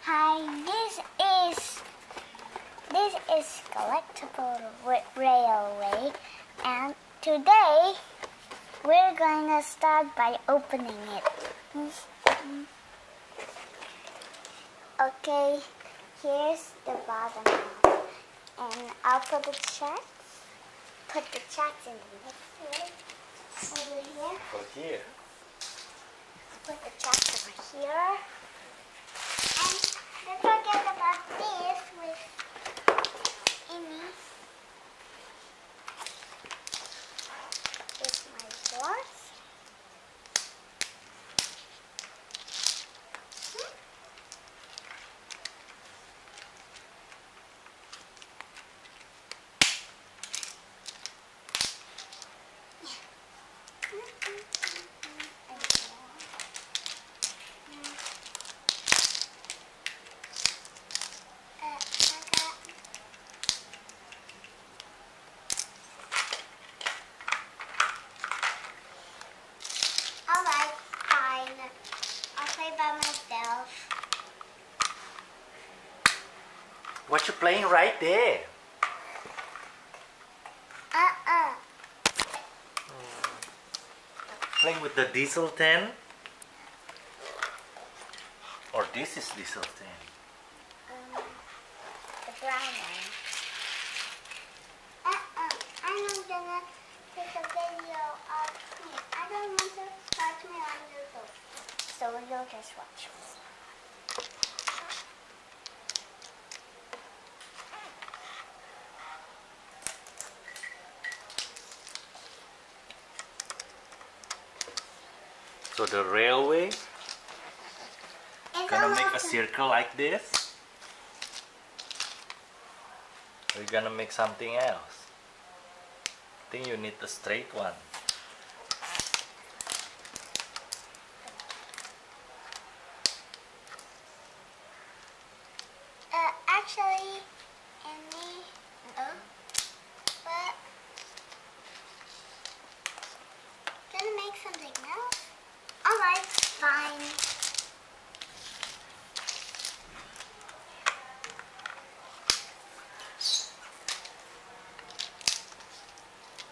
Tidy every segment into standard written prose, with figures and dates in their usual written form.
Hi, this is Collectible Railway, and today we're going to start by opening it. Okay, here's the bottom half, and I'll put the checks. Put the checks in the next way. Over here. Over here. Put the checks over here. And don't forget about this with Amy. Here's my yours. Alright, fine. I'll play by myself. What you playing right there? Playing with the Diesel 10? Or this is Diesel 10? The brown one. I'm not gonna take a video of me. I don't want to watch me on YouTube. So you'll just watch me. So the railway It's gonna make a almost circle like this. We're gonna make something else. I think you need a straight one. actually, but gonna make something else. Alright, fine.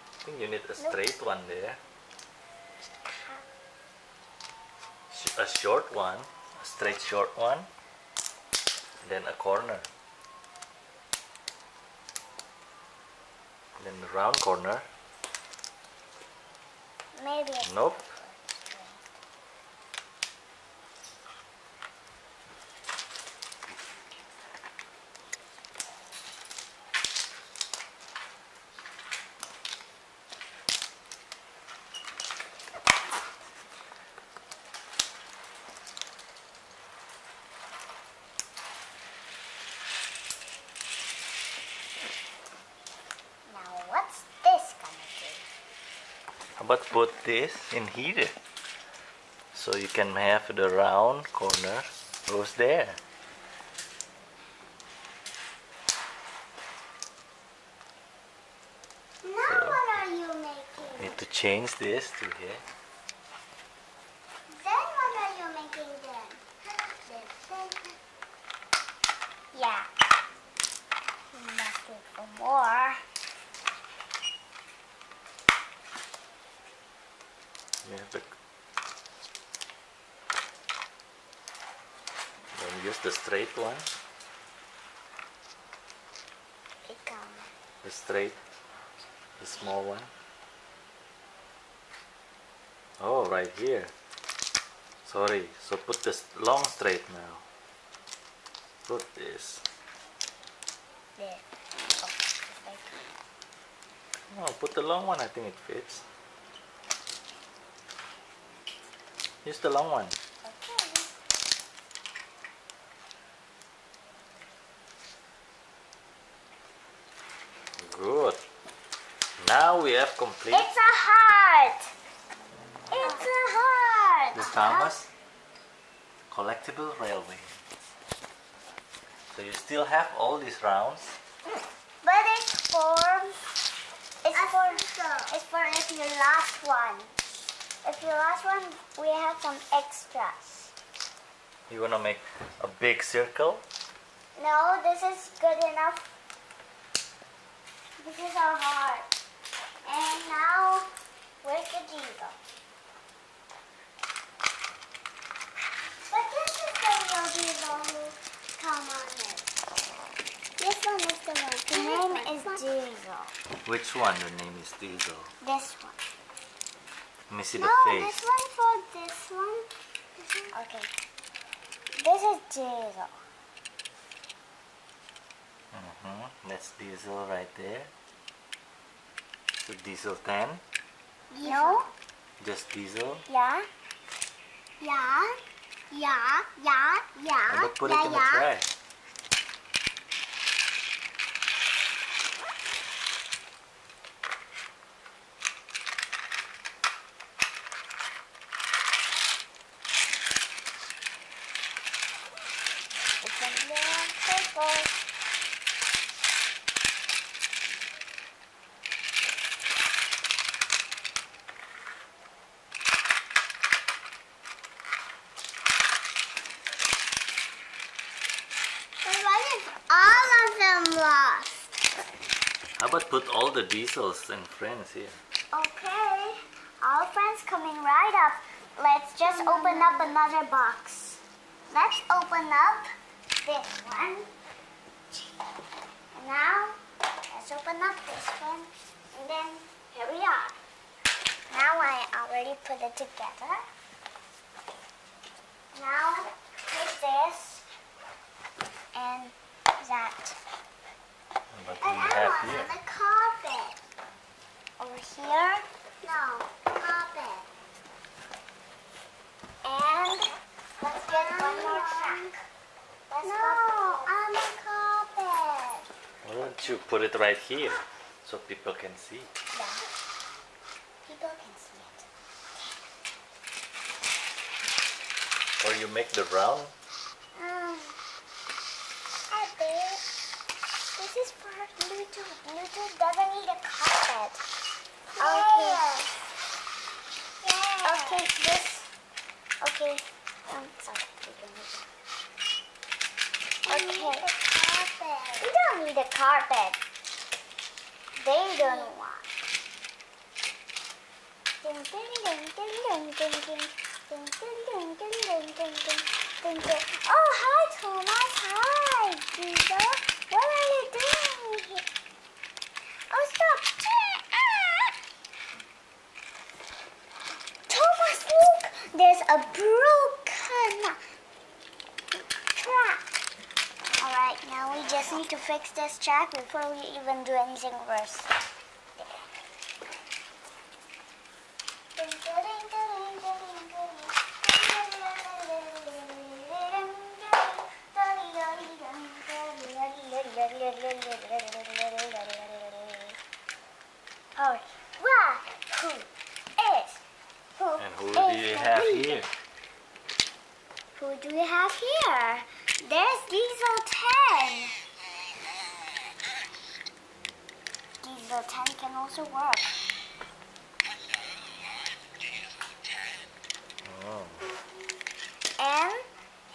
I think you need a straight one there. A short one, a straight short one, then a corner. Then the round corner. Maybe a Nope. Now what's this gonna do? How about put this in here? So you can have the round corner goes there. Now what are you making? Need to change this to here. Then what are you making then? This. Yeah. Looking for more. You have to then use the straight one. The straight, the small one. Oh, right here. Sorry. So put this long straight now. Put this. There. Oh, put the long one. I think it fits. Use the long one. Okay. Good. Now we have complete. It's a heart. It's a heart. The Thomas Collectible Railway. So you still have all these rounds. But it's for if you lost one. If you lost one, we have some extras. You wanna make a big circle? No, this is good enough. This is our heart. And now, where's the diesel? But this is the real diesel who come on it. This one is the one. The name is Diesel. Which one? The name is Diesel. This one. Let me see No, the face. this one for this one. Okay. This is Diesel. That's Diesel right there. So Diesel 10. No. Just Diesel. Yeah. Yeah. Yeah. Yeah. Yeah. How about put it yeah, in the yeah. trash? It's a little purple. But what if all of them lost? How about put all the Diesels and friends here? Okay. All friends coming right up. Let's just open up another box. Let's open up this one. And now, let's open up this one. And then, here we are. Now I already put it together. Now, take this and that. What do And we I have want here? on the carpet. Over here? No, carpet. And let's get one more track. Let's no, on the carpet. Why don't you put it right here so people can see? Yeah. People can see it. Or you make the round? I bet. This is for Bluetooth. Bluetooth doesn't need a carpet. Okay. Yes. Okay, this. Okay. Sorry. Okay. We don't need a carpet. They don't want. Ding, ding, ding, ding, ding, ding, ding. Ding, ding, ding, ding, ding, ding, ding, ding, ding. Oh, hi, Thomas. Hi, Diesel. What are you doing here? Oh, stop. Thomas, look. There's a broken track. Alright, now we just need to fix this track before we even do anything worse. Alright, well, who is? And who do you have here? Who do we have here? There's Diesel 10. Diesel 10 can also work. Oh. And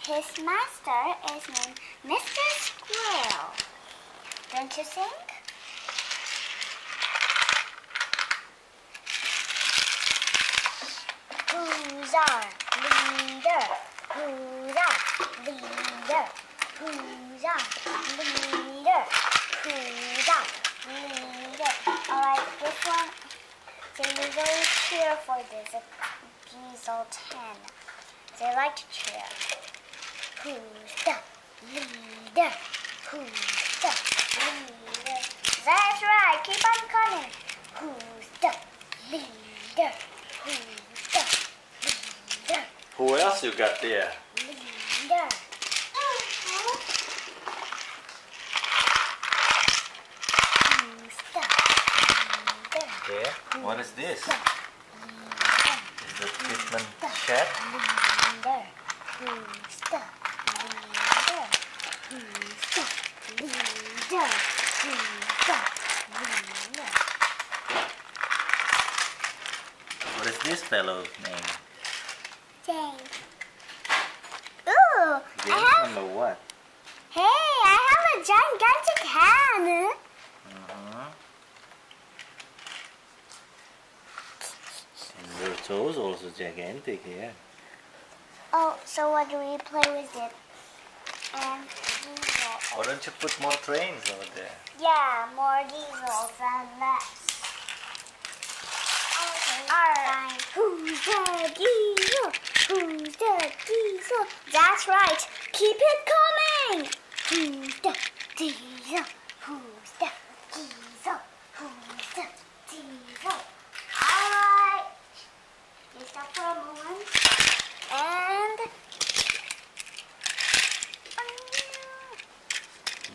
his master is named Mr. Squirrel. Don't you think? Who's our leader? Who's our leader? Who's our leader? Who's our leader? Alright, this one, they usually cheer for this Diesel 10. They like to cheer. Who's the leader? Who's the leader? That's right, keep on coming. Who's the leader? Who's the leader? Who else you got there? Leader. Who's the leader? Okay. What is this? Leader. Is the treatment shed? Leader. Who's the leader? Who's the leader? Who's the leader? What is this fellow's name? James. Ooh, James number what? Hey, I have a gigantic hand. And your toes also gigantic here. Oh, so what do we play with it? And diesel. Why don't you put more trains over there? Yeah, more diesels and less. Alright. Who's the diesel? Who's the diesel? That's right. Keep it coming. Who's the diesel? Who's the diesel? Who's the diesel? Alright. Just stop for a moment. And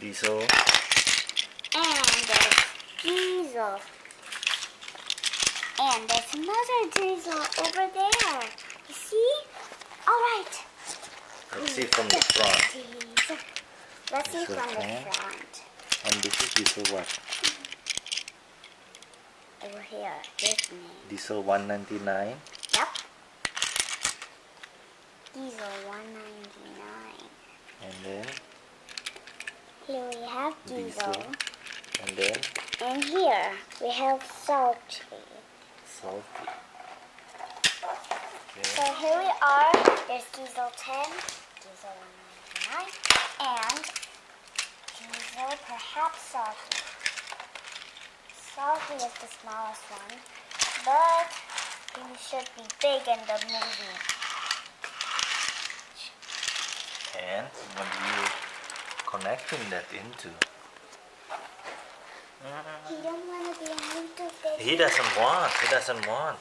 Diesel. and there's diesel. And there's another diesel over there. You see? Alright. Let's see from the front. Diesel. Let's see Diesel from the tank. front. And this is diesel what? Over here. This name. Diesel 199. Yep. Diesel 199. And then Here we have diesel. diesel. And then And here we have salty. salty. So Okay. here we are. There's diesel 10, diesel 199, and diesel perhaps salty. Salty is the smallest one, but he should be big in the movie. And what are you connecting that into? He don't want to be on YouTube. He doesn't want. He doesn't want.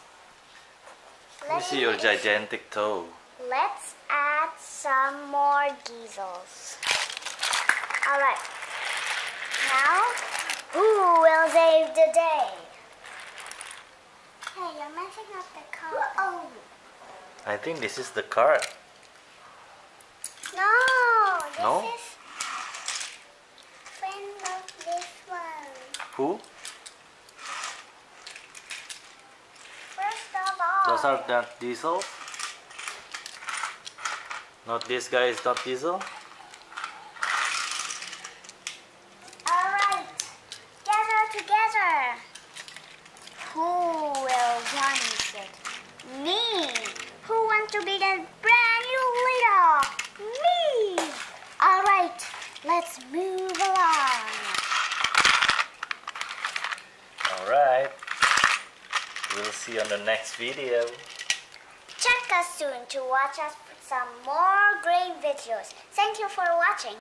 Let me see your gigantic toe. Let's add some more diesels. Alright. Now, who will save the day? Hey, you're messing up the car. Oh. I think this is the cart. No, this No? is friend of this one. Who? First of all, Those are not diesel? Not this guy is not diesel? alright, gather together. Who will run it? Me. Who wants to be the brand new leader? Me. Alright, let's move along. Alright. We'll see you on the next video. Check us soon to watch us some more great videos. Thank you for watching.